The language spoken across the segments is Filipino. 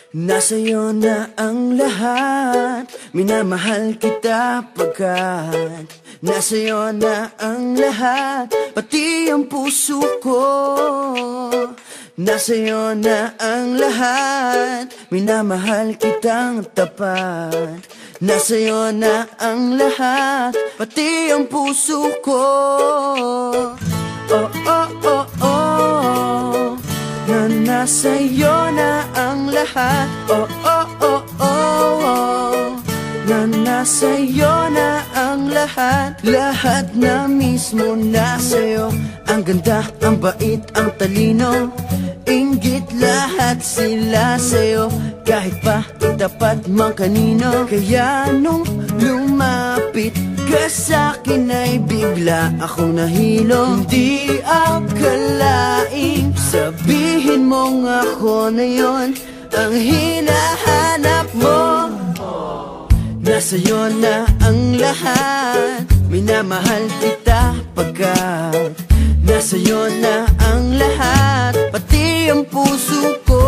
Nasa'yo na ang lahat, minamahal kita pagkat nasa'yo na ang lahat, pati ang puso ko. Nasa'yo na ang lahat, minamahal kitang tapat. Nasa'yo na ang lahat, pati ang puso ko. Oh, oh, oh, oh, na nasa'yo na ang lahat. Oh, oh, oh, oh, oh, na nasa'yo na ang lahat. Lahat na mismo nasa'yo. Ang ganda, ang bait, ang talino, inggit lahat sila sa'yo. Kahit pa itapat mang kanino. Kaya nung lumapit ka sa'kin ay bigla akong nahilo. Hindi akalaing sabihin mong ako na yon ang hinahanap mo. Nasa'yo na ang lahat, minamahal kita pagkat nasa'yo na ang lahat, pati ang puso ko.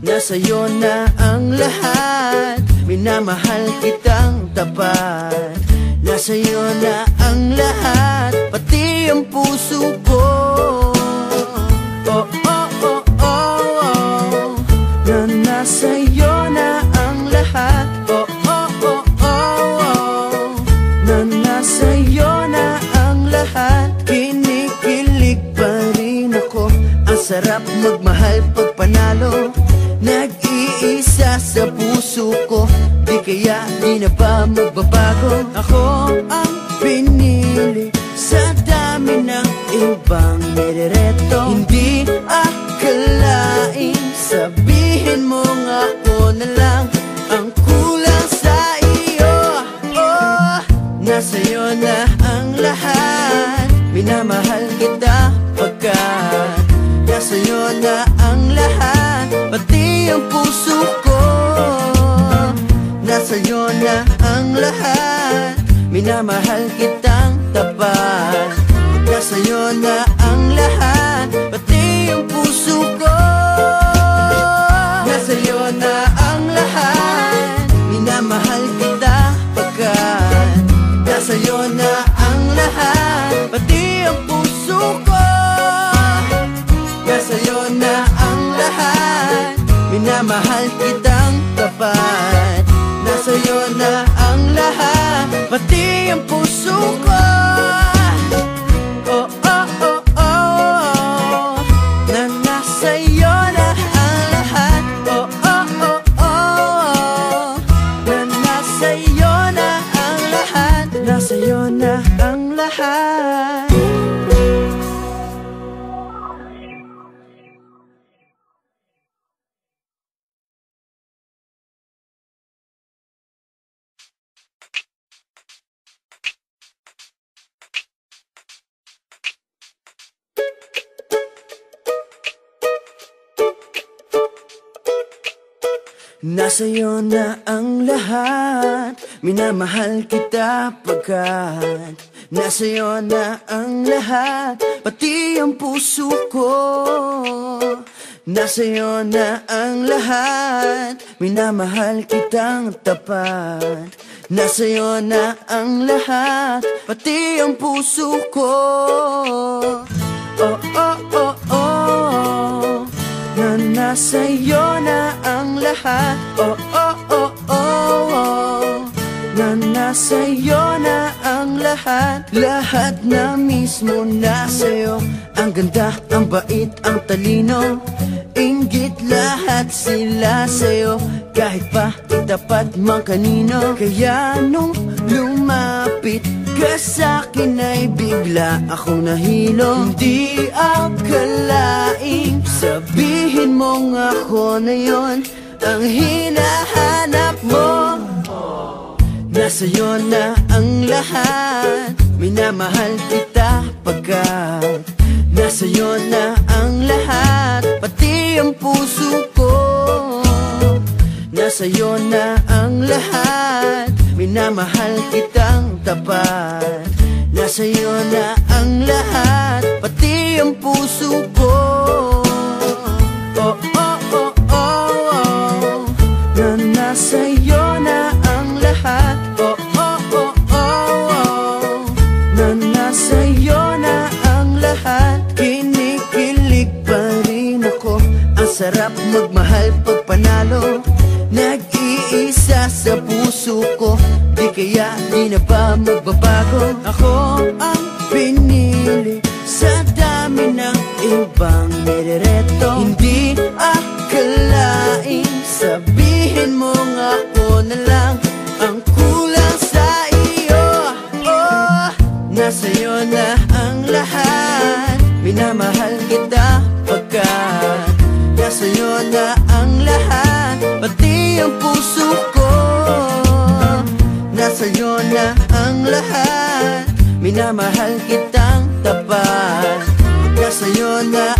Nasa'yo na ang lahat, minamahal kitang tapat. Nasa'yo na ang lahat, pati ang puso ko. Oh, oh, oh, oh, oh, na nasa'yo na ang lahat. Oh, oh, oh, oh, oh, na nasa'yo na ang lahat. Kinikilig pa rin ako, ang sarap magmahal pag panalo. Nag-iisa sa puso ko, di kaya di na ba magbabago? Ako ang pinili sa dami ng ibang nirereto. Hindi akalaing sabihin mong ako na lang ang kulang sa iyo. Oh, nasa'yo na ang lahat, minamahal kita pagkat nasa'yo na ang lahat, pati ang puso ko. Nasa'yo na ang lahat, minamahal kitang tapat. Nasa'yo na ang lahat, pati ang puso ko. Nasa'yo na ang lahat, minamahal kita pagkat nasa'yo na ang lahat, pati ang puso ko. Nasa'yo na ang lahat, minamahal kitang tapat. Nasa'yo na ang lahat, pati ang puso ko. Oh, oh, oh, oh, na nasa'yo na ang lahat. Oh, oh, oh, oh, na nasa'yo na ang lahat. Nasa'yo na ang lahat. Nasa'yo na ang lahat, minamahal kita pagkat nasa'yo na ang lahat, pati ang puso ko. Nasa'yo na ang lahat, minamahal kitang tapat. Nasa'yo na ang lahat, pati ang puso ko. Oh, oh, oh, oh, na nasa'yo na ang lahat. Oh, oh, oh, oh, oh, na nasa'yo na ang lahat. Lahat na mismo nasa'yo. Ang ganda, ang bait, ang talino, inggit lahat sila sa'yo. Kahit pa itapat mang kanino. Kaya nung lumapit ka sa'kin ay bigla akong nahilo. Hindi akalaing sabihin mong ako na yon ang hinahanap mo. Nasa'yo na ang lahat, minamahal kita pagkat nasa'yo na ang lahat, pati ang puso ko. Nasa'yo na ang lahat, minamahal kitang tapat. Nasa'yo na ang lahat, pati ang puso ko. Oh, oh, oh, oh, na nasa'yo na ang lahat. Oh, oh, oh, oh, oh, na nasa'yo na ang lahat. Kinikilig pa rin ako, ang sarap magmahal pag panalo. Nag-iisa sa puso ko, di kaya di na ba magbabago? Ako ang pinili sa dami ng ibang nirereto. Hindi akalain, sabihin mo nga ako na lang ang kulang sa iyo. Oh, nasa'yo na ang lahat, minamahal kita pagkat nasa'yo na ang lahat, pati ang puso ko. Nasa'yo na ang lahat, minamahal kitang tapat. Nasa'yo na